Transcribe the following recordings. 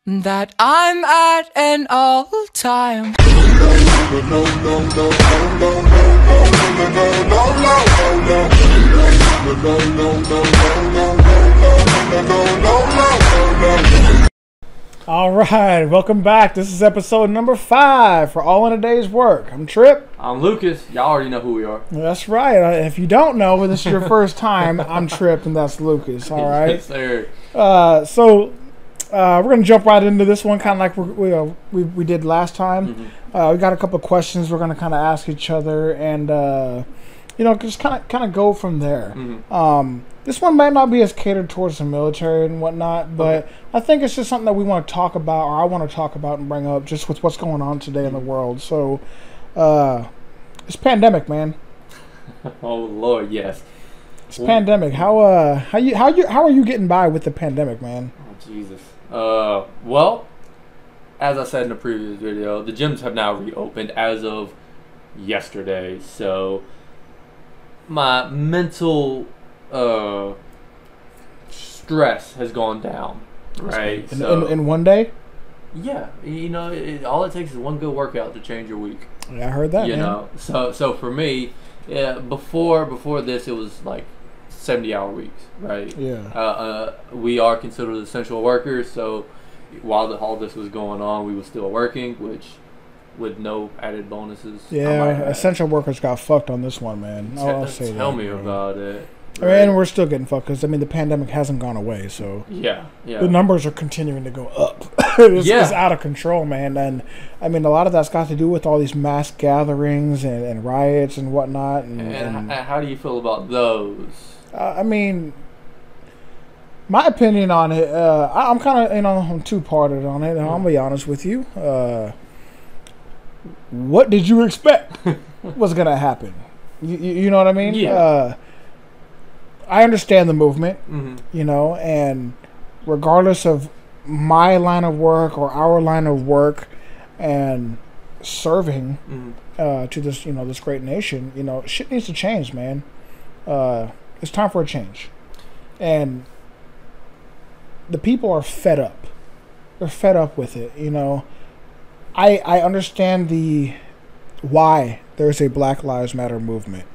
that I'm at an all-time. All right, welcome back. This is episode number 5 for All in a Day's Work. I'm Trip. I'm Lucas. Y'all already know who we are. That's right. If you don't know, this is your first time, I'm Trip, and that's Lucas. All right. Yes, sir. We're going to jump right into this one, kind of like we did last time. We got a couple of questions we're going to kind of ask each other, and just kind of go from there. This one might not be as catered towards the military and whatnot, but I think it's just something that we want to talk about, or I want to talk about and bring up, just with what's going on today in the world. So, it's pandemic, man. Oh Lord, yes. It's pandemic. How are you getting by with the pandemic, man? Oh Jesus. Well, as I said in the previous video, the gyms have now reopened as of yesterday. So my mental stress has gone down. Right. In one day? Yeah. All it takes is one good workout to change your week. Yeah, I heard that. So for me, yeah, before this, it was like 70-hour weeks, right? Yeah. We are considered essential workers, so while all this was going on, we were still working, which with no added bonuses. Yeah, essential workers got fucked on this one, man. Tell me about it. Right? And we're still getting fucked because the pandemic hasn't gone away, so yeah. The numbers are continuing to go up. It's out of control, man. And a lot of that's got to do with all these mass gatherings and riots and whatnot. And how do you feel about those? My opinion on it, I'm kind of I'm two-parted on it. And I'll be honest with you. What did you expect was gonna happen? You know what I mean? Yeah. I understand the movement, and regardless of my line of work or our line of work and serving to this, this great nation, shit needs to change, man. It's time for a change. And the people are fed up. They're fed up with it, I understand the why there's a Black Lives Matter movement.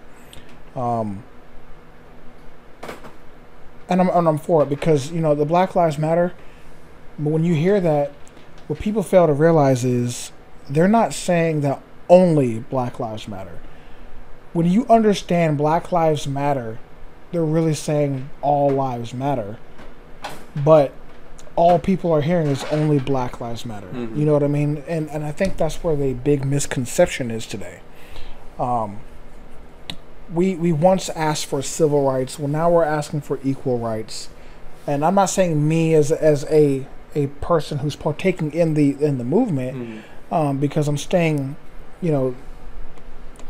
And I'm for it because, the Black Lives Matter, but when you hear that, what people fail to realize is they're not saying that only Black Lives Matter. When you understand Black Lives Matter, they're really saying all lives matter. But all people are hearing is only Black Lives Matter. You know what I mean? And I think that's where the big misconception is today. We once asked for civil rights. Well, now we're asking for equal rights. And I'm not saying me as a person who's partaking in the movement, because I'm staying,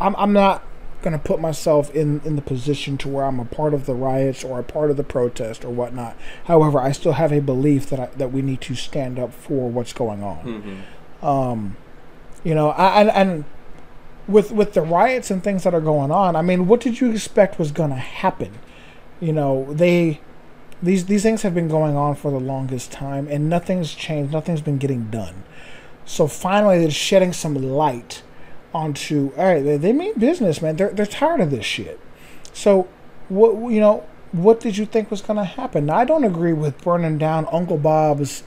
I'm not going to put myself in the position to where I'm a part of the riots or a part of the protest or whatnot. However, I still have a belief that we need to stand up for what's going on. And with the riots and things that are going on, what did you expect was going to happen? These things have been going on for the longest time, and nothing's changed. Nothing's been getting done. So finally, they're shedding some light onto. All right, they mean business, man. They're tired of this shit. So, what did you think was going to happen? Now, I don't agree with burning down Uncle Bob's,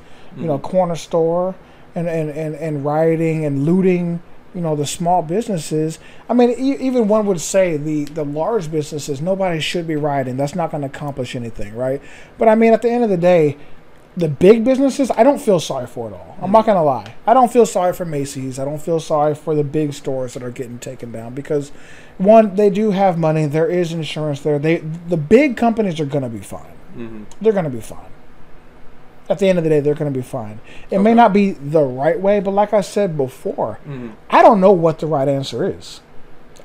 corner store, and rioting and looting. The small businesses. Even one would say the large businesses, nobody should be rioting. That's not going to accomplish anything, right? But at the end of the day, the big businesses, I don't feel sorry for it all. I'm not going to lie. I don't feel sorry for Macy's. I don't feel sorry for the big stores that are getting taken down because, one, they do have money. There is insurance there. The big companies are going to be fine. They're going to be fine. At the end of the day, they're going to be fine. It may not be the right way, but like I said before, I don't know what the right answer is.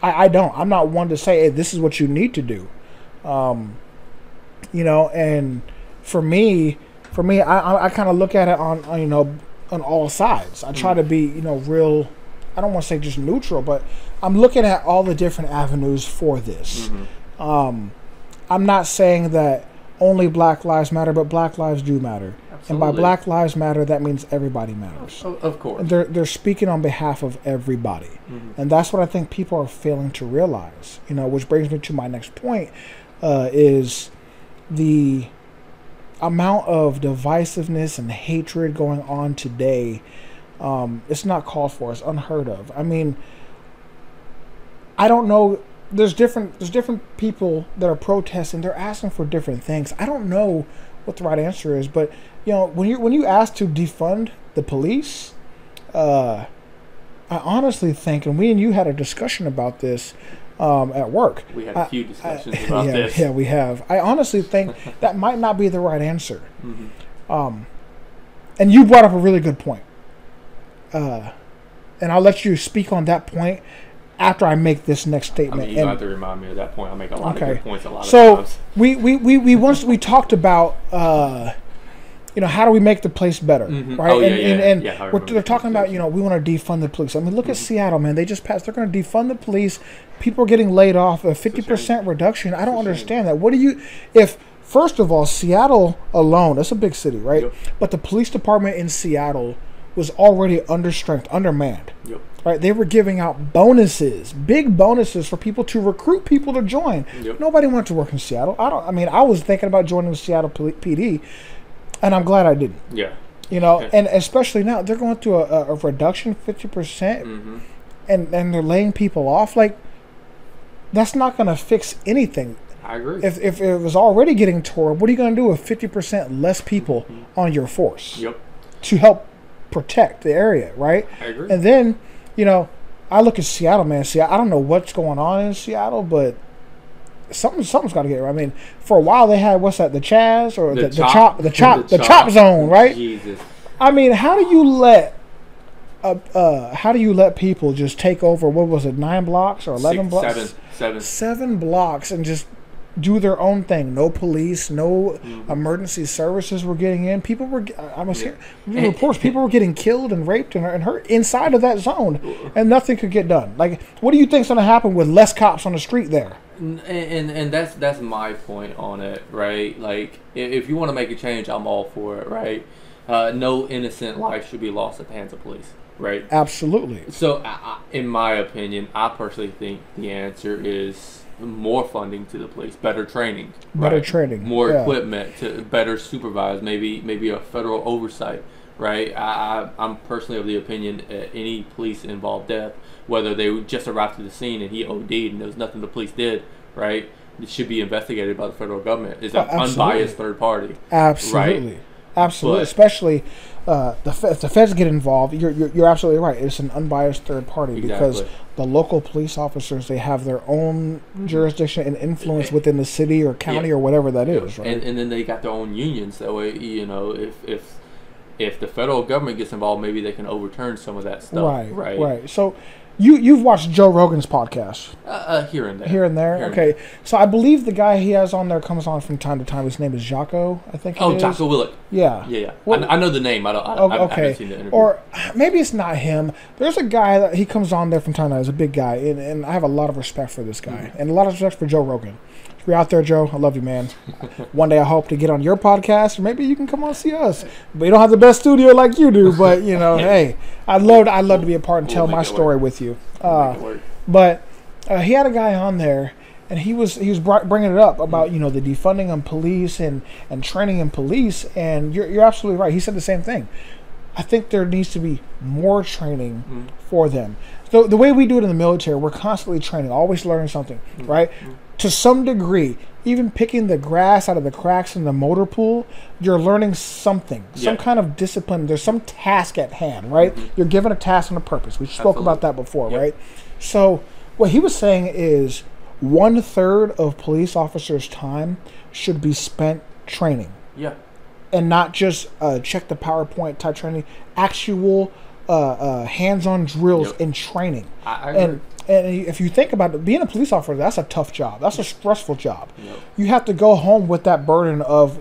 I don't. I'm not one to say, hey, this is what you need to do. And for me, I kind of look at it on all sides. I try to be, real. I don't want to say just neutral, but I'm looking at all the different avenues for this. I'm not saying that only Black Lives Matter, but Black lives do matter. Absolutely. And by Black Lives Matter, that means everybody matters. Of course. And they're speaking on behalf of everybody. And that's what I think people are failing to realize. Which brings me to my next point, is the amount of divisiveness and hatred going on today. It's not called for. It's unheard of. I mean, I don't know. There's different people that are protesting. They're asking for different things. I don't know what the right answer is, but when you ask to defund the police, I honestly think, and we and you had a discussion about this at work. We had a few discussions about this. Yeah, we have. I honestly think that might not be the right answer. And you brought up a really good point. And I'll let you speak on that point after I make this next statement. I mean, you don't have to remind me of that point. I'll make a lot of good points a lot of times. So we talked about how do we make the place better, right? Oh, and they're they're talking about we want to defund the police. I mean, look at Seattle, man. They just passed. They're going to defund the police. People are getting laid off. A 50% reduction. I don't understand that. What do you if? First of all, Seattle alone, that's a big city, right? Yep. But the police department in Seattle was already undermanned. Yep. Right? They were giving out bonuses, big bonuses for people to recruit people to join. Yep. Nobody wanted to work in Seattle. I was thinking about joining the Seattle PD, and I'm glad I didn't. Yeah. And especially now, they're going through a reduction, 50%, and they're laying people off. Like, that's not going to fix anything. I agree. If it was already getting torn, what are you going to do with 50% less people on your force? Yep. To help protect the area, right? I agree. And then, I look at Seattle, man. I don't know what's going on in Seattle, but something's got to get right. I mean, for a while they had what's that? The Chaz or the chop zone, right? Jesus. I mean, how do you let people just take over? What was it? 9 blocks or 11 blocks? 7 blocks and just do their own thing. No police, no emergency services were getting in. People were, I was hearing reports, people were getting killed and raped and hurt inside of that zone, and nothing could get done. Like, what do you think's going to happen with less cops on the street there? And that's my point on it, right? Like, if you want to make a change, I'm all for it, right? No innocent life should be lost at the hands of police, right? Absolutely. So, in my opinion, I personally think the answer is more funding to the police, better training, more equipment to better supervise, maybe a federal oversight, right? I'm personally of the opinion any police involved death, whether they just arrived to the scene and he OD'd and there was nothing the police did, right? It should be investigated by the federal government. It's an unbiased third party. Absolutely. Right? Absolutely. Especially if the feds get involved, you're absolutely right. It's an unbiased third party because the local police officers, they have their own jurisdiction and influence within the city or county or whatever that is, right? And then they got their own unions. That way, if the federal government gets involved, maybe they can overturn some of that stuff. Right. So you've watched Joe Rogan's podcast? Here and there. Here and there. So I believe the guy he has on there comes on from time to time. His name is Jocko, I think. Jocko Willink. Yeah. Well, I know the name. I haven't seen the interview. Or maybe it's not him. There's a guy that he comes on there from time to time. He's a big guy, and I have a lot of respect for this guy, and a lot of respect for Joe Rogan. If you're out there, Joe, I love you, man. One day I hope to get on your podcast, or maybe you can come on see us. But you don't have the best studio like you do. But hey, I'd love to be a part and tell my story with you. But he had a guy on there, and he was bringing it up about the defunding of police and training in police, and you're absolutely right. He said the same thing. I think there needs to be more training for them. So the way we do it in the military, we're constantly training, always learning something, right? To some degree, even picking the grass out of the cracks in the motor pool, you're learning something, some kind of discipline. There's some task at hand, right? You're given a task and a purpose. We spoke about that before, right? So what he was saying is 1/3 of police officers' time should be spent training. Yeah. And not just check the PowerPoint type training, actual hands-on drills and training. I agree. And if you think about it, being a police officer, that's a tough job. That's a stressful job. Yep. You have to go home with that burden of,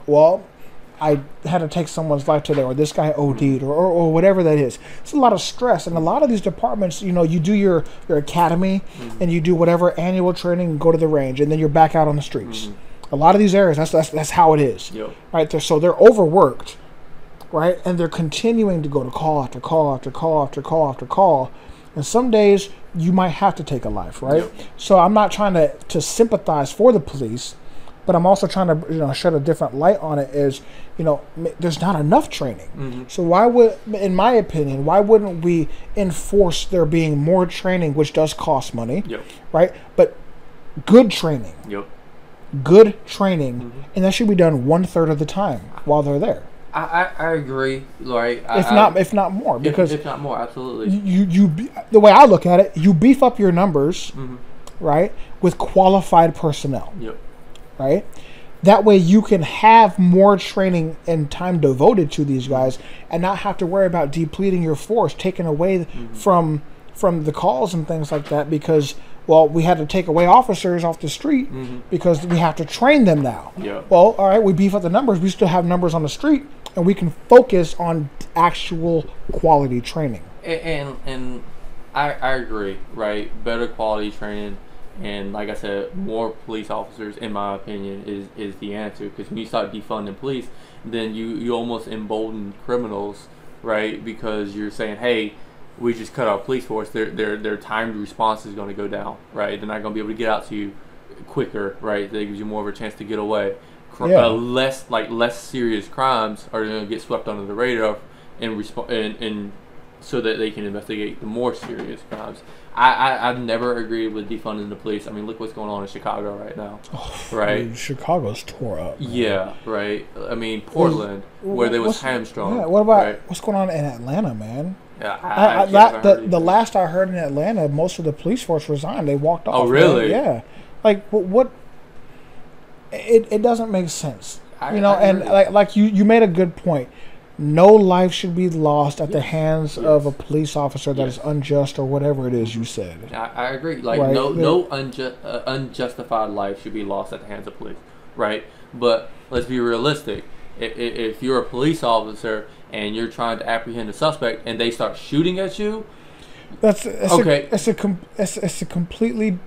I had to take someone's life today, or this guy OD'd, or whatever that is. It's a lot of stress. And a lot of these departments, you do your academy, and you do whatever annual training and go to the range, and then you're back out on the streets. A lot of these areas, that's how it is. Yep. Right? So they're overworked, right? And they're continuing to go to call after call after call after call after call. And some days you might have to take a life, right? Yep. So I'm not trying to sympathize for the police, but I'm also trying to shed a different light on it. Is there's not enough training. Mm-hmm. So why would, in my opinion, why wouldn't we enforce there being more training, which does cost money, Yep. right? But good training, Yep. and that should be done 1/3 of the time while they're there. I agree. Like If not more, because if not more, absolutely. the way I look at it, you beef up your numbers, Mm-hmm. right, with qualified personnel, Yep. right? That way you can have more training and time devoted to these guys and not have to worry about depleting your force, taken away from the calls and things like that, because, well, we had to take away officers off the street because we have to train them now. Yeah. Well, all right, we beef up the numbers. We still have numbers on the street, and we can focus on actual quality training. And I agree, right? Better quality training, and like I said, more police officers, in my opinion, is the answer. Because when you start defunding police, then you almost embolden criminals, right? Because you're saying, hey, we just cut our police force. Their timed response is going to go down, right? They're not going to be able to get out to you quicker, right? That gives you more of a chance to get away. Less serious crimes are going to get swept under the radar and so that they can investigate the more serious crimes. I've never agreed with defunding the police. I mean, look what's going on in Chicago right now, right? Dude, Chicago's tore up. Man. Yeah, right. I mean, Portland, where they was hamstrung. Yeah, what about right? what's going on in Atlanta, man? Yeah, the last I heard in Atlanta, most of the police force resigned. They walked off. Oh, really? Man. Yeah. Like what? It doesn't make sense. I And agree. like you made a good point. No life should be lost at the hands of a police officer that is unjust or whatever it is you said. I agree. Like Right. no unjustified life should be lost at the hands of police, right? But let's be realistic. If you're a police officer and you're trying to apprehend a suspect and they start shooting at you, okay. It's a completely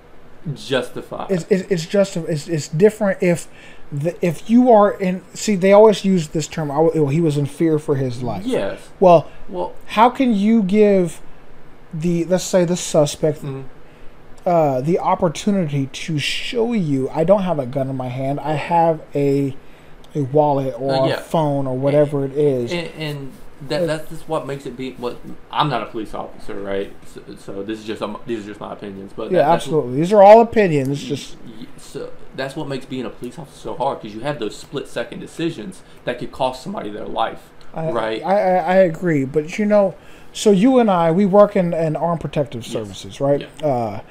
justified. it's different if you are in. See, they always use this term. He was in fear for his life. Yes. Well, Well, how can you give let's say the suspect the opportunity to show you, I don't have a gun in my hand. I have a wallet or a phone or whatever it is. and that's just what makes it be. What I'm not a police officer, right? So these are just my opinions. But yeah, absolutely. These are all opinions. Just so that's what makes being a police officer so hard, because you have those split-second decisions that could cost somebody their life, right? I agree, but so you and I, we work in armed protective services, right? Yeah.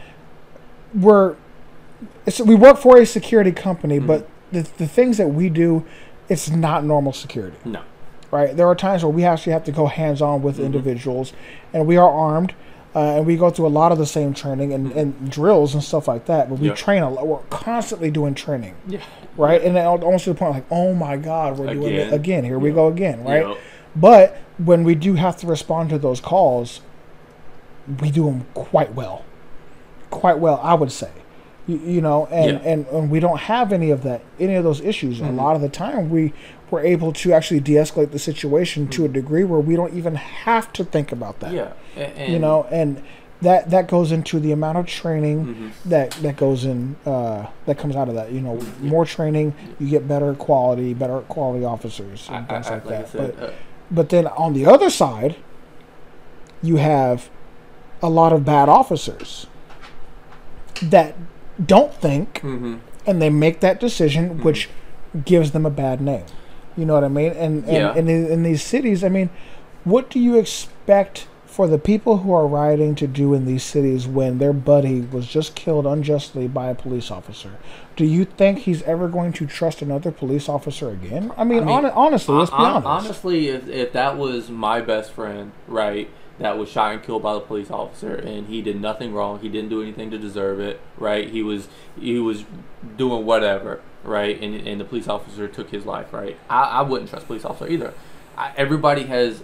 We work for a security company, but the things that we do, it's not normal security. No. Right? There are times where we actually have to go hands-on with individuals, and we are armed, and we go through a lot of the same training and drills and stuff like that, but we train a lot. We're constantly doing training. Yeah. Right? And then almost to the point like, oh my God, we're doing it again. Here we go again, right? Yep. But when we do have to respond to those calls, we do them quite well. Quite well, I would say. And we don't have any of those issues. A lot of the time we're able to actually de-escalate the situation to a degree where we don't even have to think about that. Yeah. And that goes into the amount of training that goes in that comes out of that. More training, you get better quality officers and things like that. But then on the other side, you have a lot of bad officers that don't think, and they make that decision, which gives them a bad name. You know what I mean? And in these cities, I mean, what do you expect for the people who are rioting to do in these cities when their buddy was just killed unjustly by a police officer? Do you think he's ever going to trust another police officer again? I mean honestly, let's be honest. Honestly, if that was my best friend, right, that was shot and killed by the police officer, and he did nothing wrong, he didn't do anything to deserve it, right? He was doing whatever, right? And the police officer took his life, right? I wouldn't trust police officer either. Everybody has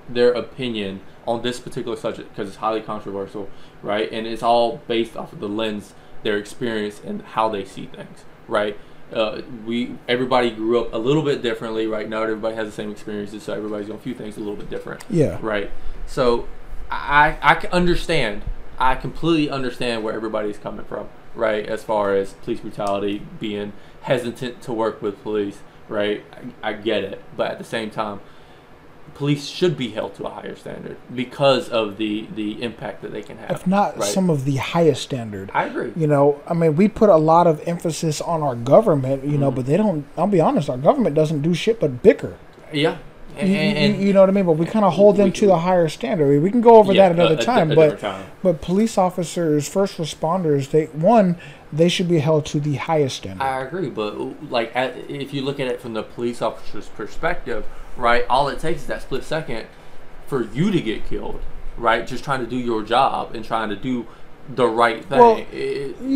their opinion on this particular subject because it's highly controversial, right? And it's all based off of the lens, their experience, and how they see things, right? Everybody grew up a little bit differently, right? Not everybody has the same experiences, so everybody's going to view things a little bit different. Yeah. Right. So I can understand. I completely understand where everybody's coming from, right? As far as police brutality, being hesitant to work with police, right? I get it, but at the same time, police should be held to a higher standard because of the impact that they can have. If not right? some of the highest standard. I agree. You know, I mean, we put a lot of emphasis on our government, you know, but they don't, I'll be honest, our government doesn't do shit but bicker. Yeah. You know what I mean? But we kind of hold them to the higher standard. We can go over that another time. But police officers, first responders, they should be held to the highest standard. I agree, but like if you look at it from the police officer's perspective, right? All it takes is that split second for you to get killed, right? Just trying to do your job and trying to do the right thing,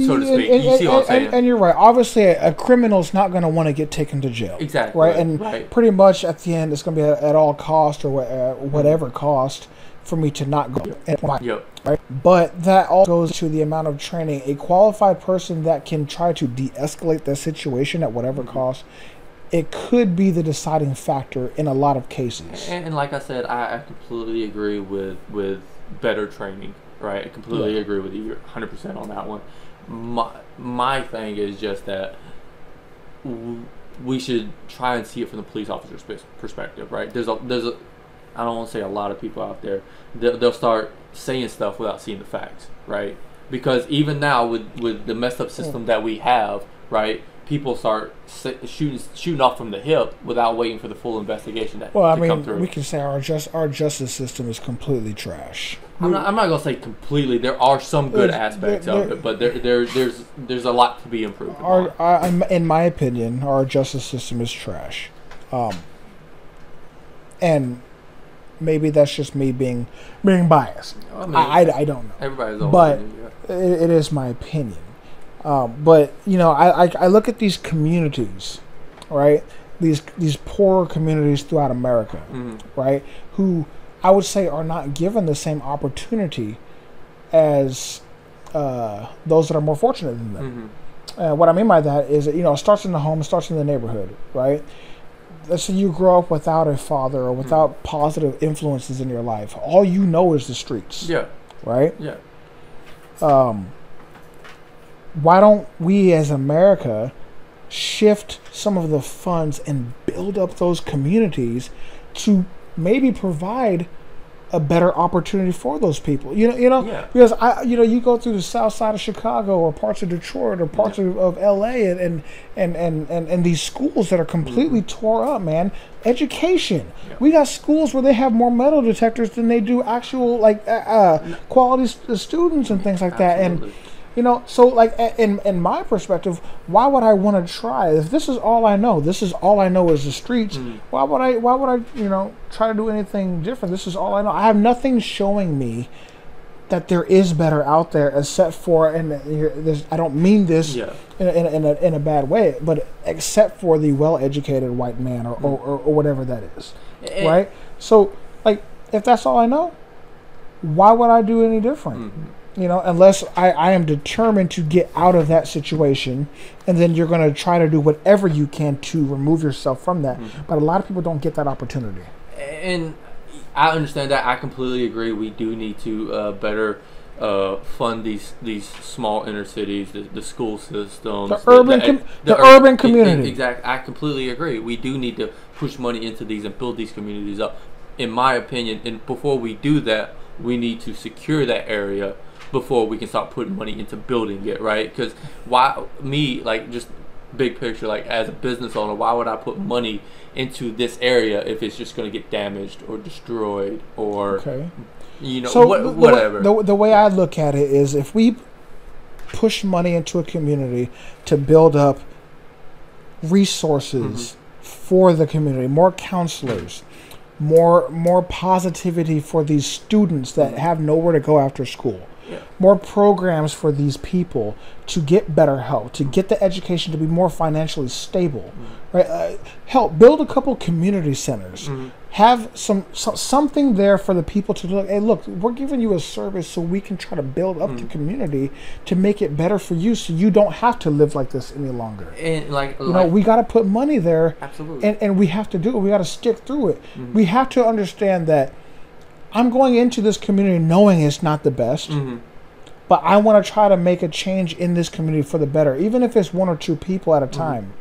so to speak. You see what I'm saying? And you're right. Obviously, a criminal's not going to want to get taken to jail. Exactly. Right? And pretty much at the end, it's going to be at all cost or whatever cost for me to not go. Yep. Right? But that all goes to the amount of training. A qualified person that can try to de-escalate the situation at whatever cost, it could be the deciding factor in a lot of cases. And like I said, I completely agree with better training. Right, I completely agree with you 100% on that one. My thing is just that we should try and see it from the police officer's perspective. Right, there's a I don't want to say a lot of people out there, they'll start saying stuff without seeing the facts. Right, because even now with the messed up system that we have, right, people start shooting off from the hip without waiting for the full investigation to come through. We can say our justice system is completely trash. I'm not gonna say completely. There are some good aspects of it, but there's a lot to be improved. In my opinion, our justice system is trash, and maybe that's just me being biased. I don't know. Everybody's own but opinion, yeah. It is my opinion. But you know, I look at these communities, right? These poorer communities throughout America, right? Who I would say are not given the same opportunity as those that are more fortunate than them. What I mean by that is that, you know, it starts in the home, it starts in the neighborhood, right? Let's say you grow up without a father or without positive influences in your life. All you know is the streets. Yeah. Right? Yeah. Why don't we as America shift some of the funds and build up those communities to maybe provide a better opportunity for those people? You know, yeah. Because you go through the south side of Chicago or parts of Detroit or parts of LA and these schools that are completely tore up, man. Education. Yeah. We got schools where they have more metal detectors than they do actual quality students and things like that. And you know, so like in my perspective, why would I want to try? If this is all I know, is the streets. Why would I try to do anything different? This is all I know. I have nothing showing me that there is better out there, except for, and I don't mean this in a bad way, but except for the well-educated white man or whatever that is, right? So like, if that's all I know, why would I do any different? You know, unless I am determined to get out of that situation, and then you're going to try to do whatever you can to remove yourself from that. But a lot of people don't get that opportunity. And I understand that. I completely agree. We do need to better fund these small inner cities, the school systems, the urban community. Exactly. I completely agree. We do need to push money into these and build these communities up. In my opinion, and before we do that, we need to secure that area before we can start putting money into building it, right? Because just big picture, like as a business owner, why would I put money into this area if it's just going to get damaged or destroyed or, whatever? The way I look at it is, if we push money into a community to build up resources for the community, more counselors, more positivity for these students that have nowhere to go after school, more programs for these people to get better health, to get the education to be more financially stable, right? Help build a couple community centers. Have something there for the people to look. Hey, look, we're giving you a service so we can try to build up the community to make it better for you, so you don't have to live like this any longer. And We got to put money there, absolutely, and we have to do it. We got to stick through it. We have to understand that I'm going into this community knowing it's not the best, but I want to try to make a change in this community for the better, even if it's 1 or 2 people at a time,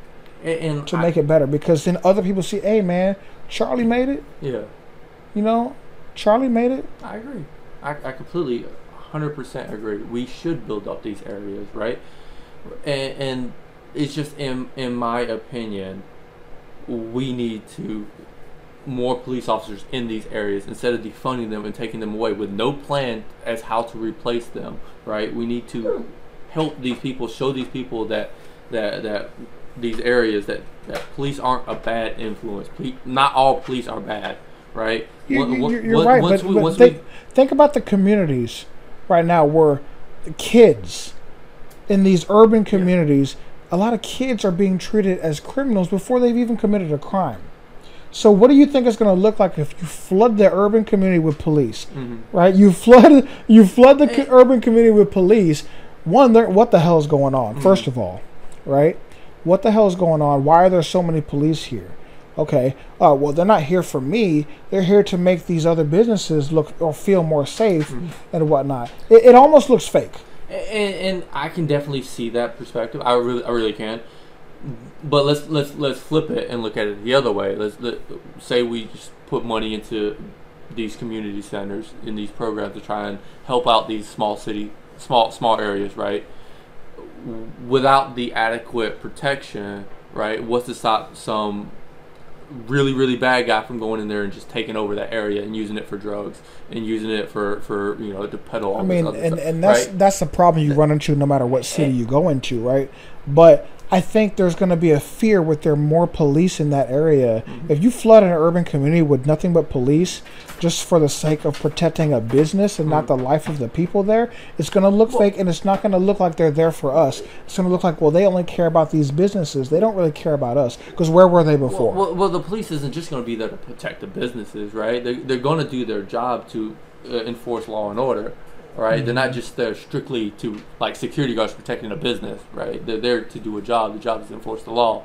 and to make it better. Because then other people see, hey, man, Charlie made it. Yeah. Charlie made it. I agree. I completely, 100% agree. We should build up these areas, right? And it's just, in my opinion, we need to more police officers in these areas instead of defunding them and taking them away with no plan as how to replace them, right? We need to help these people, show these people that these areas that police aren't a bad influence. Not all police are bad, right? You're right, but think about the communities right now where the kids in these urban communities, a lot of kids are being treated as criminals before they've even committed a crime. So what do you think it's going to look like if you flood the urban community with police, right? You flood the urban community with police. One, what the hell is going on? First of all, right? What the hell is going on? Why are there so many police here? Okay, well, they're not here for me. They're here to make these other businesses look or feel more safe and whatnot. It almost looks fake. And I can definitely see that perspective. I really can. But let's flip it and look at it the other way. Let's say we just put money into these community centers in these programs to try and help out these small areas, right? Without the adequate protection, right? What's to stop some really bad guy from going in there and just taking over that area and using it for drugs and using it for to peddle all this other stuff, and right? that's the problem you run into no matter what city you go into, right? But I think there's going to be a fear with there more police in that area. If you flood an urban community with nothing but police just for the sake of protecting a business and not the life of the people there, it's going to look fake, and it's not going to look like they're there for us. It's going to look like, well, they only care about these businesses. They don't really care about us, because where were they before? Well, the police isn't just going to be there to protect the businesses, right? They're going to do their job to enforce law and order. Right, they're not just there strictly to, like, security guards protecting a business, right? They're there to do a job. The job is to enforce the law,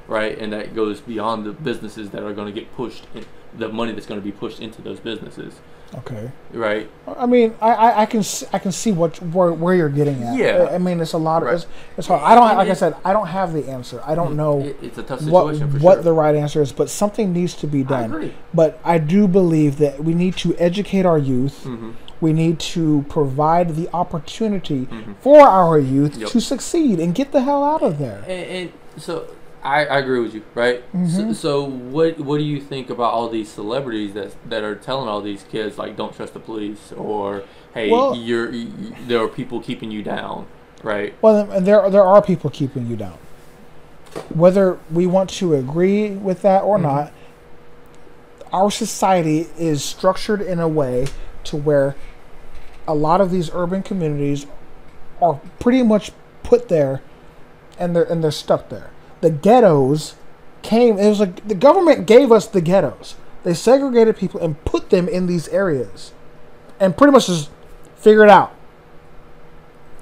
right? And that goes beyond the businesses that are going to get pushed, the money that's going to be pushed into those businesses. Okay. Right. I mean, I can see where you're getting at. Yeah. I mean, it's a lot of right. it's hard. I don't, like I said, I don't have the answer. I don't know. It's a tough situation for what sure. the right answer is, but something needs to be done. I agree. But I do believe that we need to educate our youth. We need to provide the opportunity for our youth to succeed and get the hell out of there. And so I agree with you, right? So what do you think about all these celebrities that are telling all these kids, like, don't trust the police, or hey, there are people keeping you down, right? Well, there are people keeping you down. Whether we want to agree with that or not, our society is structured in a way to where a lot of these urban communities are pretty much put there, and they're stuck there. The ghettos it was like the government gave us the ghettos. They segregated people and put them in these areas, and pretty much just figure it out.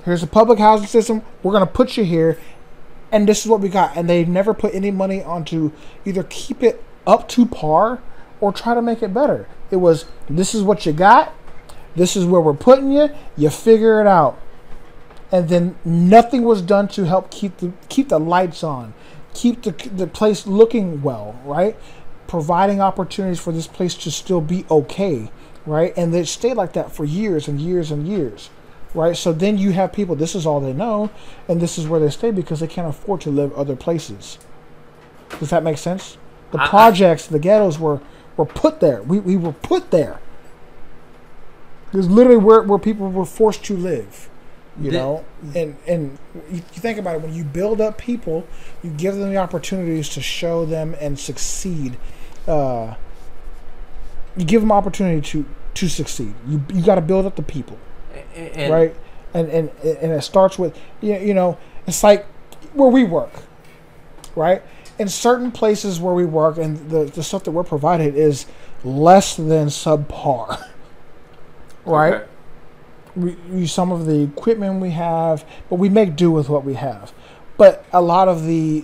Here's a public housing system. We're gonna put you here, and this is what we got. And they never put any money onto either keep it up to par or try to make it better. It was, this is what you got. This is where we're putting you. You figure it out. And then nothing was done to help keep the lights on, keep the place looking well, right? Providing opportunities for this place to still be okay, right? And they stayed like that for years and years and years, right? So then you have people, this is all they know, and this is where they stay because they can't afford to live other places. Does that make sense? The projects, the ghettos were put there. We were put there. It was literally where people were forced to live, you know? And you think about it, when you build up people, you give them the opportunities to show them and succeed. You give them opportunity to succeed. You got to build up the people, right? and it starts with you know, it's like where we work, right? In certain places where we work, and the stuff that we're provided is less than subpar, right? Okay. We use some of the equipment we have, but we make do with what we have. But a lot of the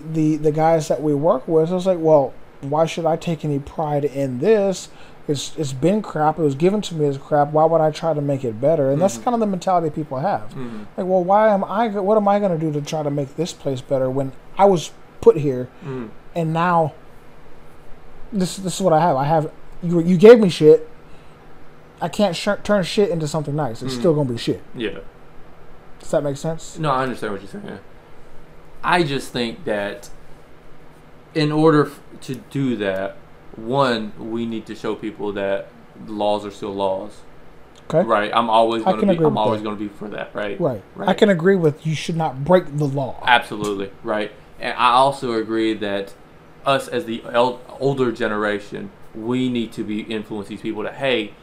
guys that we work with, I was like, well, why should I take any pride in this? It's been crap. It was given to me as crap. Why would I try to make it better? And that's kind of the mentality people have. Like, well, what am I going to do to try to make this place better when I was put here, and now this is what I have. I have you gave me shit. I can't turn shit into something nice. It's still gonna be shit. Yeah. Does that make sense? No, I understand what you're saying. I just think that in order to do that, one, we need to show people that laws are still laws. Okay. Right. I'm always going that. to be for that. Right. Right. I can agree with you should not break the law. Absolutely. Right. And I also agree that us as the older generation, we need to be influence these people that, hey,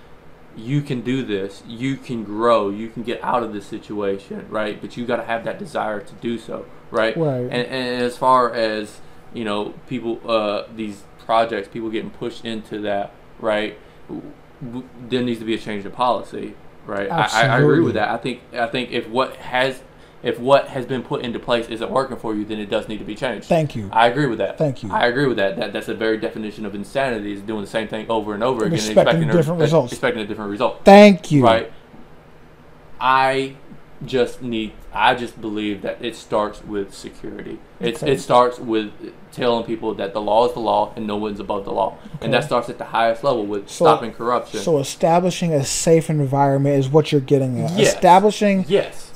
you can do this, you can grow, you can get out of this situation, right? But you got to have that desire to do so, right? Right. And as far as, you know, people, these projects, people getting pushed into that, right? There needs to be a change in policy, right? I agree with that. I think if what has been put into place isn't working for you, then it does need to be changed. Thank you. I agree with that. Thank you. I agree with that. That's the very definition of insanity, is doing the same thing over and over again, expecting different results. Expecting a different result. Thank you. Right. I just believe that it starts with security. It starts with telling people that the law is the law and no one's above the law. Okay. And that starts at the highest level with stopping corruption. So establishing a safe environment is what you're getting at. Yes. Establishing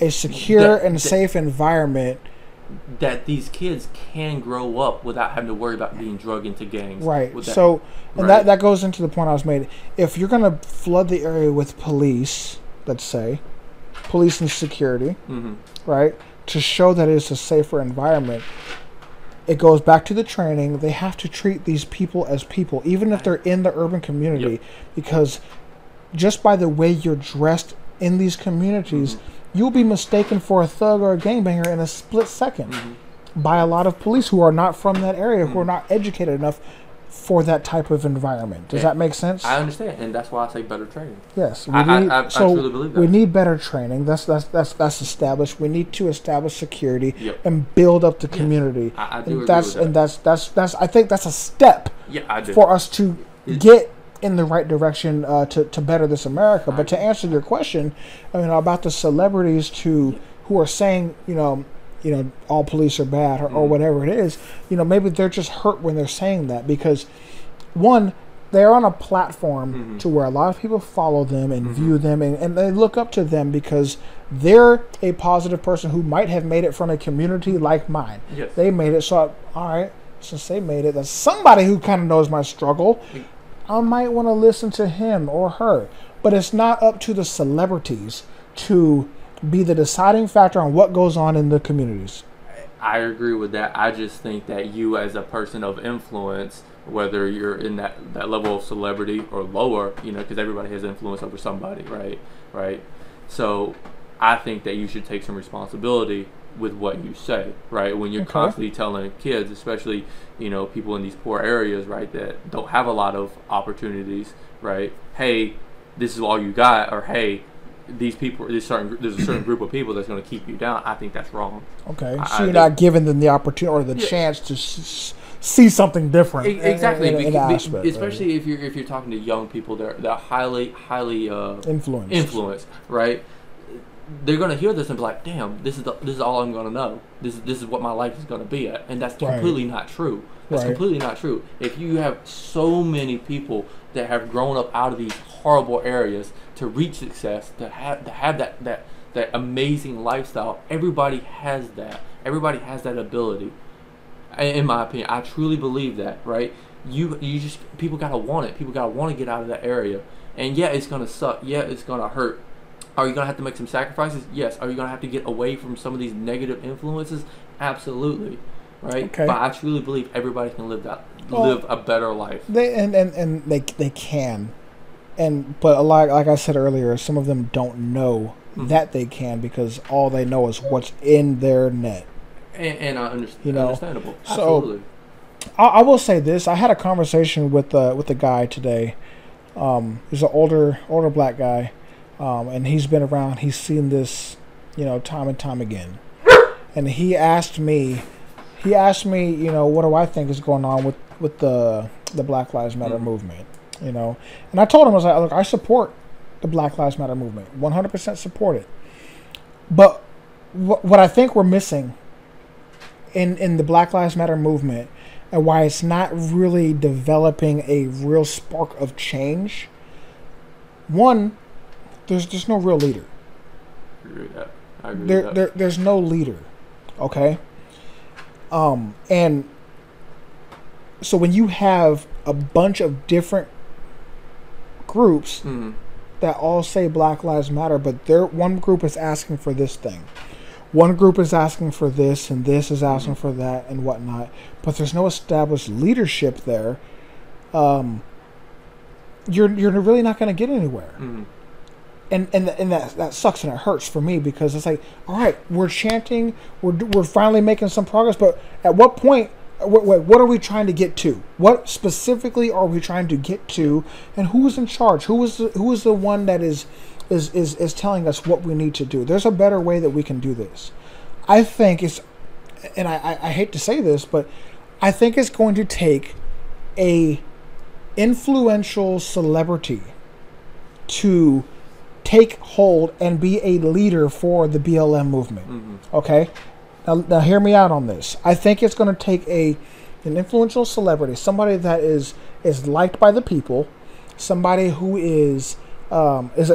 a secure and safe environment that these kids can grow up without having to worry about being drugged into gangs. Right. That goes into the point I was made. If you're going to flood the area with police, let's say, police and security, right, to show that it's a safer environment, it goes back to the training. They have to treat these people as people, even if they're in the urban community, because just by the way you're dressed in these communities, you'll be mistaken for a thug or a gangbanger in a split second by a lot of police who are not from that area, who are not educated enough for that type of environment. Does that make sense? I understand, and that's why I say better training. Yes, I truly believe that. We need better training. That's established. We need to establish security and build up the community. I do agree with that. I think that's a step for us to get in the right direction to better this America. But to answer your question, I mean, about the celebrities who are saying, you know, all police are bad or whatever it is, you know, maybe they're just hurt when they're saying that because, one, they're on a platform to where a lot of people follow them and view them and they look up to them because they're a positive person who might have made it from a community like mine. Yes. They made it, so all right, since they made it, that's somebody who kind of knows my struggle. I might want to listen to him or her, but it's not up to the celebrities to be the deciding factor on what goes on in the communities. I agree with that. I just think that you, as a person of influence, whether you're in that level of celebrity or lower, you know, because everybody has influence over somebody, right? So I think that you should take some responsibility with what you say, right? When you're constantly telling kids, especially, you know, people in these poor areas, right, that don't have a lot of opportunities, right? Hey, this is all you got, or hey, these people, there's a certain group of people that's going to keep you down. I think that's wrong. Okay, so you're not giving them the opportunity or the chance to see something different. Exactly, especially if you're talking to young people, they're highly influenced, right? They're going to hear this and be like, "Damn, this is all I'm going to know. This is what my life is going to be at," and that's completely not true. That's completely not true. If you have so many people that have grown up out of these horrible areas to reach success, to have that amazing lifestyle, everybody has that. Everybody has that ability. In my opinion, I truly believe that. Right? You just, people gotta want it. People gotta want to get out of that area. And yeah, it's gonna suck. Yeah, it's gonna hurt. Are you gonna have to make some sacrifices? Yes. Are you gonna have to get away from some of these negative influences? Absolutely. Right? Okay. But I truly believe everybody can live a better life. They can, but a lot, like I said earlier, some of them don't know that they can, because all they know is what's in their net. And I understand. You know? Understandable. So, Absolutely. I will say this: I had a conversation with a guy today. He's an older black guy, and he's been around. He's seen this, time and time again. And he asked me, what do I think is going on with the Black Lives Matter movement, And I told him, I was like, look, I support the Black Lives Matter movement, 100% support it. But what I think we're missing in the Black Lives Matter movement, and why it's not really developing a real spark of change, one, there's no real leader. I agree with that. I agree with that. There's no leader, okay? And so when you have a bunch of different groups that all say Black Lives Matter, but one group is asking for this thing, one group is asking for this, and this is asking for that and whatnot, but there's no established leadership there, you're really not going to get anywhere. And that sucks, and it hurts for me, because it's like, all right, we're chanting, we're finally making some progress, but at what point, what are we trying to get to? What specifically are we trying to get to? And who is in charge? Who is the one that is telling us what we need to do? There's a better way that we can do this. I think it's, and I hate to say this, but I think it's going to take a influential celebrity to take hold and be a leader for the BLM movement. Okay? Now hear me out on this. I think it's going to take an influential celebrity, somebody that is liked by the people, somebody who is known as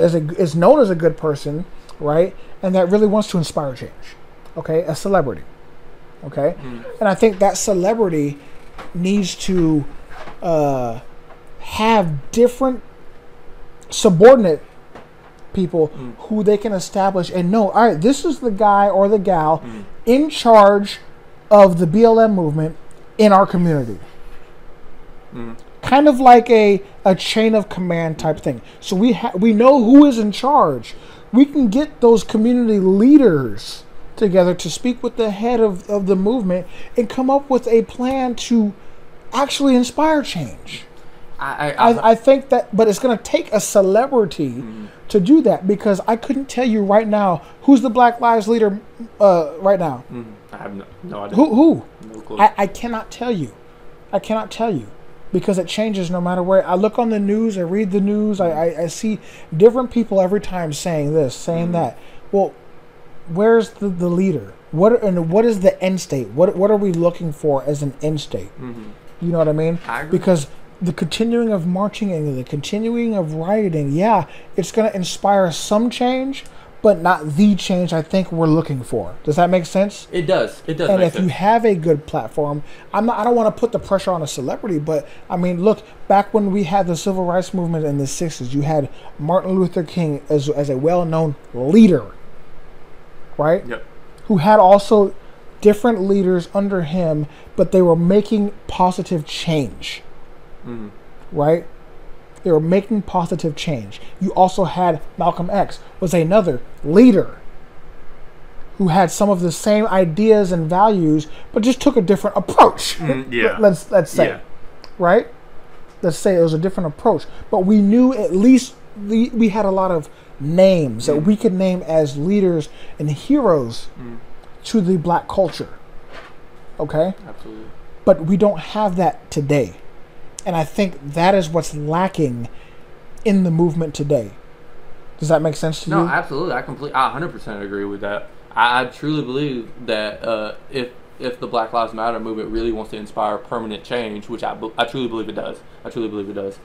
a good person, right? And that really wants to inspire change. Okay? A celebrity. Okay? And I think that celebrity needs to have different subordinate people who they can establish and know, all right, this is the guy or the gal in charge of the BLM movement in our community. Kind of like a chain of command type thing. So we know who is in charge. We can get those community leaders together to speak with the head of the movement and come up with a plan to actually inspire change. I think that, but it's going to take a celebrity to do that, because I couldn't tell you right now who's the Black Lives leader right now. I have no idea. Who? No clue. I cannot tell you. I cannot tell you, because it changes no matter where. I look on the news, I read the news, I see different people every time saying this, saying that. Well, where's the leader? What is the end state? What are we looking for as an end state? You know what I mean? I agree. Because the continuing of marching and the continuing of rioting, yeah, it's going to inspire some change, but not the change I think we're looking for. Does that make sense? It does. It does. And make if sense. you have a good platform, I don't want to put the pressure on a celebrity, but I mean, look, back when we had the civil rights movement in the 60s, you had Martin Luther King as a well-known leader, right? Yep. Who had also different leaders under him, but they were making positive change. Right? They were making positive change. You also had Malcolm X, was another leader who had some of the same ideas and values, but just took a different approach. Yeah. Let's say, right? Let's say it was a different approach, but we knew at least we had a lot of names that we could name as leaders and heroes to the black culture. Okay? Absolutely. But we don't have that today. And I think that is what's lacking in the movement today. Does that make sense to you? No, absolutely. I 100% agree with that. I truly believe that if the Black Lives Matter movement really wants to inspire permanent change, which I truly believe it does. I truly believe it does.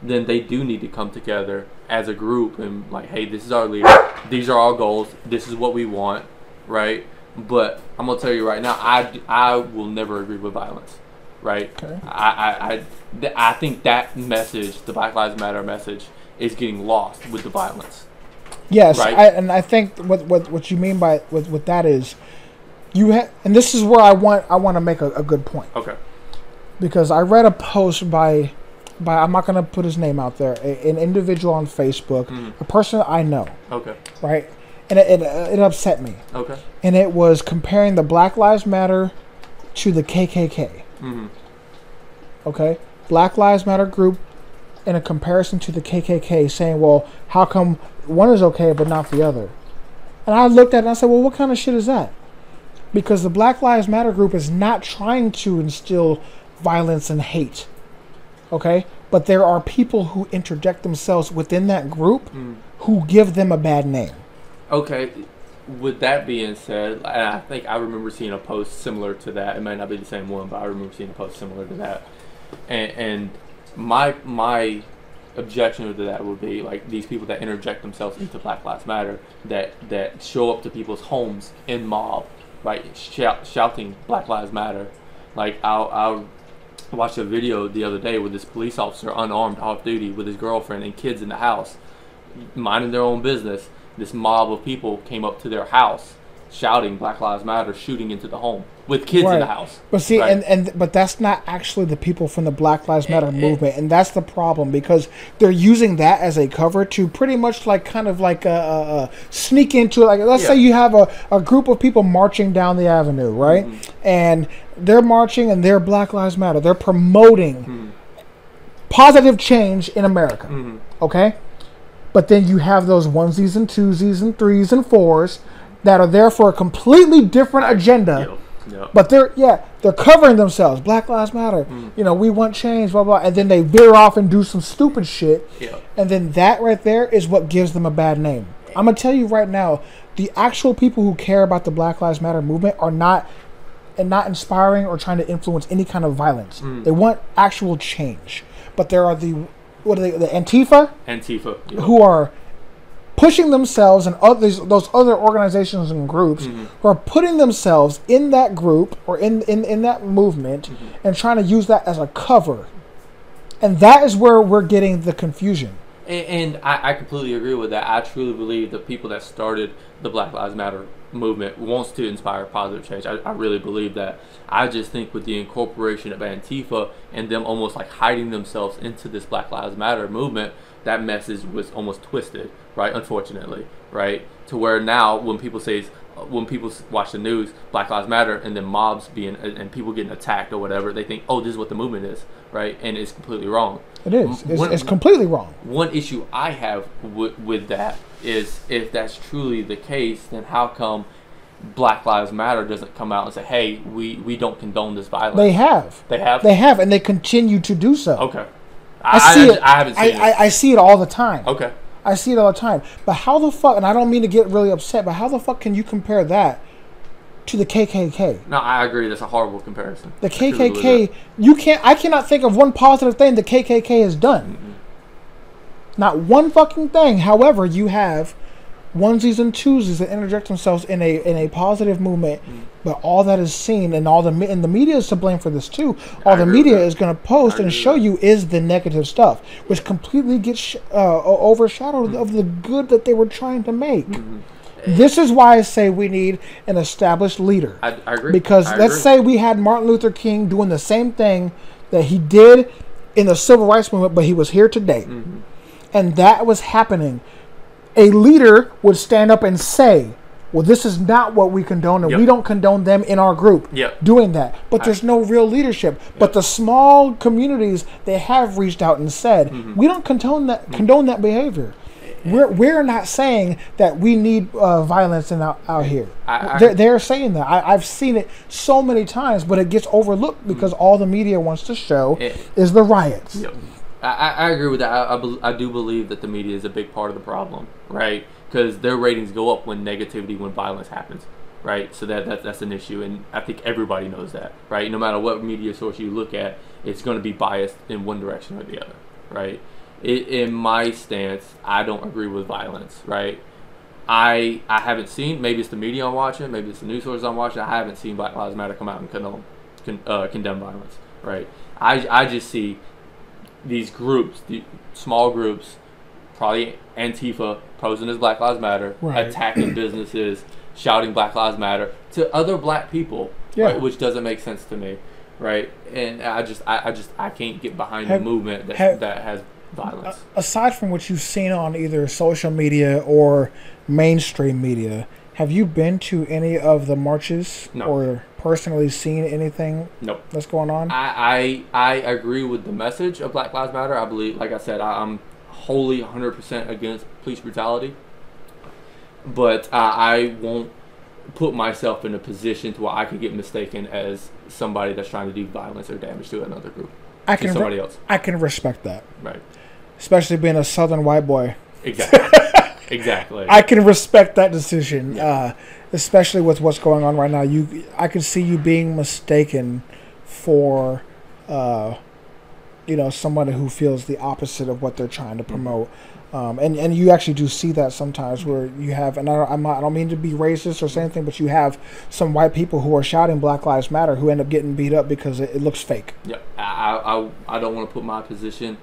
Then they do need to come together as a group and like, hey, this is our leader. These are our goals. This is what we want, right? But I'm gonna tell you right now, I will never agree with violence. Right? Okay. I think that message, the Black Lives Matter message, is getting lost with the violence. Yes, right? I think what you mean by with that is and this is where I want to make a good point. Okay. Because I read a post by I'm not going to put his name out there, an individual on Facebook, a person that I know. Okay. Right? and it upset me. Okay. And it was comparing the Black Lives Matter to the KKK. Mm-hmm. Okay, Black Lives Matter group in a comparison to the KKK, saying, well, how come one is okay but not the other? And I looked at it and I said, well, what kind of shit is that? Because the Black Lives Matter group is not trying to instill violence and hate. Okay? But there are people who interject themselves within that group who give them a bad name. Okay. With that being said, and I think I remember seeing a post similar to that. It might not be the same one, but I remember seeing a post similar to that. And my objection to that would be like these people that interject themselves into Black Lives Matter, that show up to people's homes in mob, right, shouting Black Lives Matter. Like I watched a video the other day with this police officer unarmed off duty with his girlfriend and kids in the house, minding their own business. This mob of people came up to their house shouting Black Lives Matter, shooting into the home with kids in the house. But see, right? but that's not actually the people from the Black Lives Matter movement, and that's the problem, because they're using that as a cover to pretty much like kind of like sneak into it. Like, let's say you have a group of people marching down the avenue, right? And they're marching and they're Black Lives Matter. They're promoting positive change in America. Okay? But then you have those onesies and twosies and threes and fours that are there for a completely different agenda. But they're covering themselves. Black Lives Matter. You know, we want change, blah, blah. And then they veer off and do some stupid shit. And then that right there is what gives them a bad name. I'm going to tell you right now, the actual people who care about the Black Lives Matter movement are not inspiring or trying to influence any kind of violence. They want actual change. But there are the Antifa, who are pushing themselves, and those other organizations and groups who are putting themselves in that group or in that movement and trying to use that as a cover. And that is where we're getting the confusion. And I completely agree with that. I truly believe the people that started the Black Lives Matter movement wants to inspire positive change. I really believe that. I just think with the incorporation of Antifa and them almost like hiding themselves into this Black Lives Matter movement, that message was almost twisted, right? Unfortunately, right? To where now when people watch the news, Black Lives Matter, and then mobs and people getting attacked or whatever, they think, oh, this is what the movement is, right? And it's completely wrong. It is. It's completely wrong. One issue I have with that is, if that's truly the case, then how come Black Lives Matter doesn't come out and say, hey, we don't condone this violence? They have. And they continue to do so. Okay. I see it. I haven't seen it. I see it all the time. Okay. I see it all the time. But how the fuck, and I don't mean to get really upset, but how the fuck can you compare that to the KKK? No, I agree. That's a horrible comparison. The KKK, I cannot think of one positive thing the KKK has done. Not one fucking thing. However, you have onesies and twosies that interject themselves in a positive movement, but all that is seen, and the media is to blame for this too. All the media is going to post and show you is the negative stuff, which completely gets overshadowed of the good that they were trying to make. This is why I say we need an established leader. I agree. Because let's say we had Martin Luther King doing the same thing that he did in the civil rights movement, but he was here today, and that was happening. A leader would stand up and say, well, this is not what we condone, and we don't condone them in our group doing that. But there's no real leadership. But the small communities, they have reached out and said, we don't condone that behavior. We're not saying that we need violence out here. They're saying that. I've seen it so many times, but it gets overlooked because all the media wants to show is the riots. I agree with that. I do believe that the media is a big part of the problem, right? Because their ratings go up when violence happens, right? So that's an issue, and I think everybody knows that, right? No matter what media source you look at, it's going to be biased in one direction or the other, right? In my stance, I don't agree with violence, right? I haven't seen, maybe it's the media I'm watching, maybe it's the news sources I'm watching, I haven't seen Black Lives Matter come out and condemn violence, right? I just see these groups, the small groups, probably Antifa posing as Black Lives Matter, attacking businesses, shouting Black Lives Matter to other black people, right, which doesn't make sense to me, right? And I can't get behind the movement that has violence. Aside from what you've seen on either social media or mainstream media, have you been to any of the marches No. or personally seen anything Nope. that's going on? I agree with the message of Black Lives Matter. I believe, like I said, I'm wholly 100% against police brutality. But I won't put myself in a position to where I could get mistaken as somebody that's trying to do violence or damage to another group. To somebody else. I can respect that, Right. especially being a Southern white boy. Exactly. Exactly. I can respect that decision, Yeah. especially with what's going on right now. I can see you being mistaken for, somebody who feels the opposite of what they're trying to promote. And you actually do see that sometimes where you have, and I don't mean to be racist or say anything, but you have some white people who are shouting Black Lives Matter who end up getting beat up because it looks fake. Yeah. I don't want to put my position.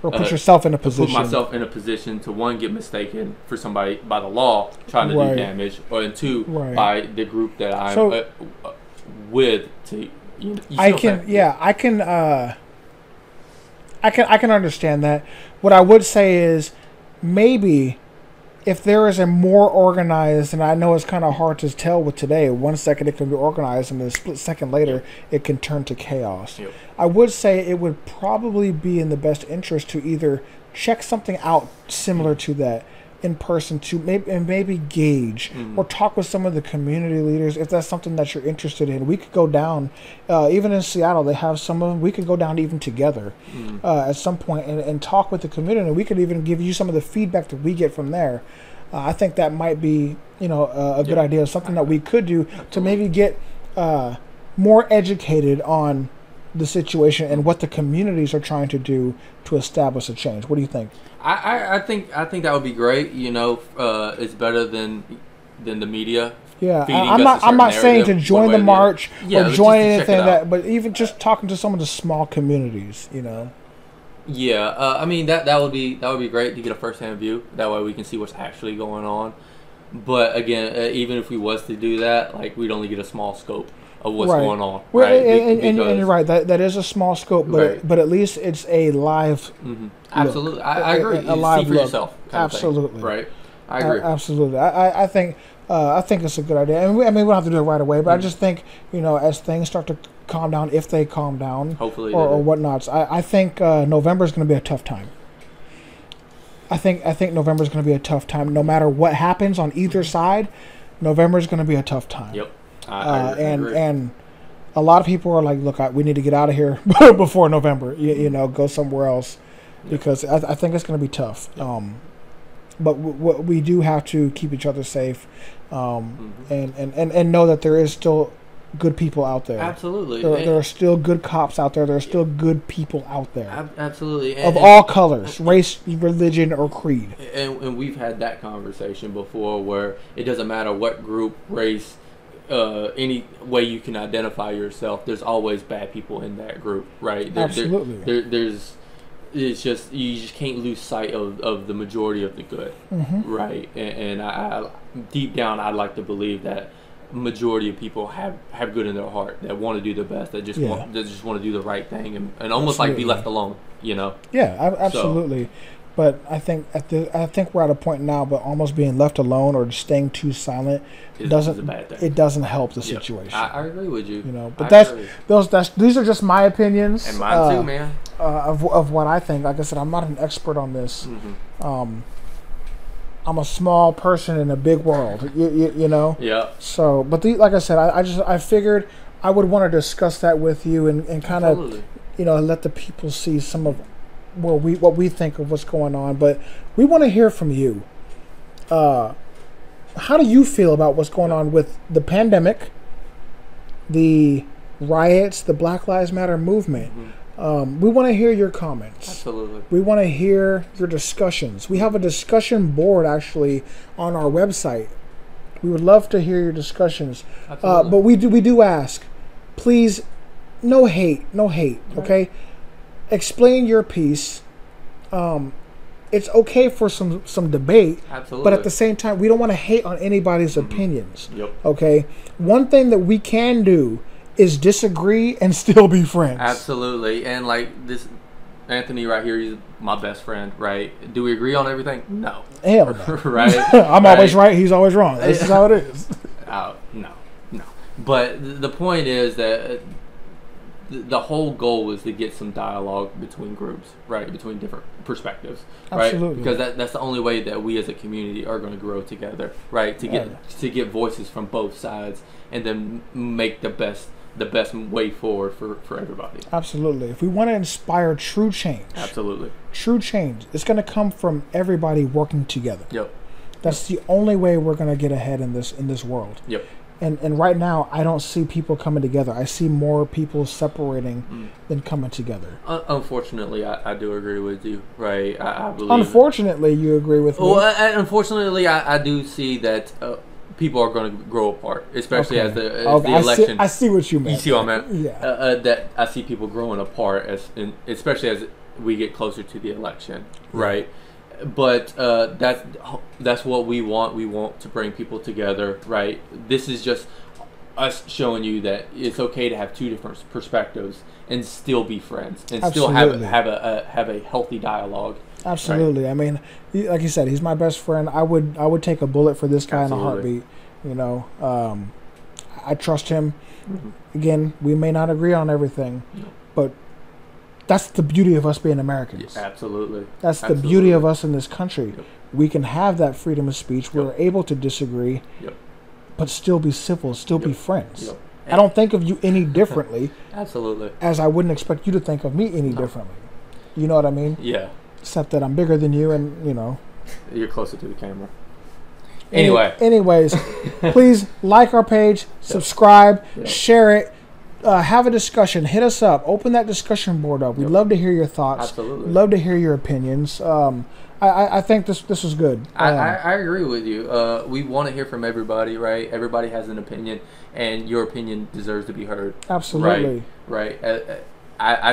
Or put yourself in a position. Put myself in a position to, one, get mistaken for somebody by the law trying to Right. do damage, or and two, Right. by the group that I'm So- with. To you I feel can, that? yeah, I can understand that. What I would say is maybe if there is a more organized, and I know it's kind of hard to tell with today, 1 second it can be organized and then a split second later it can turn to chaos. Yep. I would say it would probably be in the best interest to either check something out similar to that in person to maybe gauge or talk with some of the community leaders if that's something that you're interested in. We could go down, even in Seattle, they have some of them. We could go down even together at some point and talk with the community. We could even give you some of the feedback that we get from there. I think that might be, a good idea, something that we could do to maybe get more educated on the situation and what the communities are trying to do to establish a change. What do you think? I think that would be great. It's better than the media. Yeah, feeding I'm us a not certain saying to narrative, join one the way or march Yeah, or just join to check anything it out. that, but even just talking to some of the small communities, Yeah, I mean that would be great to get a first-hand view. That way we can see what's actually going on. But again, even if we was to do that, like, we'd only get a small scope of what's Right. going on. Well, Right? and you're right. That is a small scope, Right. but at least it's a live. Absolutely, I agree. A You live see for look. yourself. Kind of thing, Absolutely. right? I agree. Absolutely. I think it's a good idea. And we don't have to do it right away, but I just think as things start to calm down, if they calm down, Hopefully, or whatnot, I think November is going to be a tough time. I think November is going to be a tough time. No matter what happens on either side, November is going to be a tough time. Yep. I agree. And a lot of people are like, look, we need to get out of here before November. Go somewhere else, because I think it's going to be tough. But we do have to keep each other safe, and know that there is still good people out there. Absolutely. There are still good cops out there. There are still good people out there. Absolutely. Of all colors, race, religion, or creed. And we've had that conversation before, where it doesn't matter what group, race, any way you can identify yourself, there's always bad people in that group, right? Absolutely. It's just, you just can't lose sight of the majority of the good, right? And I deep down, I'd like to believe that majority of people have good in their heart, that want to do their best, that just want to do the right thing, and almost like be left alone, Yeah, absolutely. But I think we're at a point now, but almost being left alone or staying too silent is a bad thing. It doesn't help the situation. I agree with you. But these are just my opinions. And mine too, man. Of what I think. Like I said, I'm not an expert on this. I'm a small person in a big world. Yeah. So, but like I said, I figured I would want to discuss that with you and kind of let the people see some of what we think of what's going on. But we want to hear from you. How do you feel about what's going on with the pandemic, the riots, the Black Lives Matter movement? We want to hear your comments. Absolutely. We want to hear your discussions. We have a discussion board actually on our website. We would love to hear your discussions. But we do ask, please, no hate, okay? Explain your piece. It's okay for some debate, Absolutely. but at the same time, we don't want to hate on anybody's opinions. Yep. Okay? One thing that we can do is disagree and still be friends. Absolutely. And like Anthony right here, he's my best friend, right? Do we agree on everything? No. Hell no. Right? I'm always right. He's always wrong. This is how it is. No. But the point is that the whole goal was to get some dialogue between groups, right? Between different perspectives, right? Absolutely. Because that's the only way that we as a community are going to grow together, right? To get voices from both sides and then make the best way forward for everybody. Absolutely. If we want to inspire true change, Absolutely. True change, it's going to come from everybody working together. Yep. That's the only way we're going to get ahead in this world. Yep. And right now, I don't see people coming together. I see more people separating than coming together. Unfortunately, I do agree with you, right? I believe. Unfortunately, you agree with me. Well, unfortunately, I do see that people are going to grow apart, especially as the election. I see what you meant. You see what I meant? Yeah. That I see people growing apart, especially as we get closer to the election, right? But that's what we want. We want to bring people together, right? This is just us showing you that it's okay to have two different perspectives and still be friends and Absolutely. still have a healthy dialogue. Absolutely. Right? I mean, like you said, he's my best friend. I would take a bullet for this guy Absolutely. in a heartbeat. You know, I trust him. Mm-hmm. Again, we may not agree on everything, but that's the beauty of us being Americans. Yeah, absolutely. That's the beauty of us in this country. Yep. We can have that freedom of speech. We're able to disagree, but still be civil, still be friends. Yep. I don't think of you any differently. Absolutely. As I wouldn't expect you to think of me any differently. You know what I mean? Yeah. Except that I'm bigger than you and, you know. You're closer to the camera. Anyways, please like our page, subscribe, share it. Have a discussion. Hit us up. Open that discussion board up. We'd love to hear your thoughts. Absolutely. Love to hear your opinions. I think this was good. I agree with you. We want to hear from everybody, right? Everybody has an opinion, and your opinion deserves to be heard. Absolutely. Right. I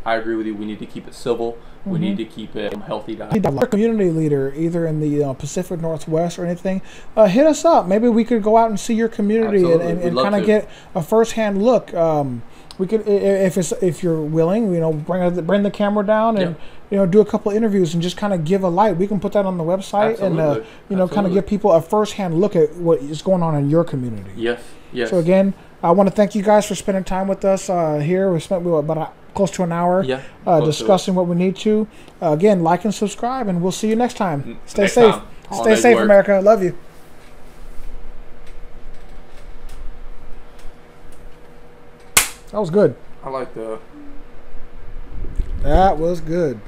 agree with you. We need to keep it civil. We need to keep it healthy. Our community leader, either in the Pacific Northwest or anything, hit us up. Maybe we could go out and see your community and kind of get a first-hand look. We could, if you're willing, you know, bring the camera down and you know, do a couple interviews and just kind of give a light. We can put that on the website and you know, kind of give people a first-hand look at what is going on in your community. Yes. So again, I want to thank you guys for spending time with us here. We spent about close to an hour discussing what we need to. Again, like and subscribe, and we'll see you next time. Stay safe. Stay safe, America. Love you. That was good. I like the... That was good.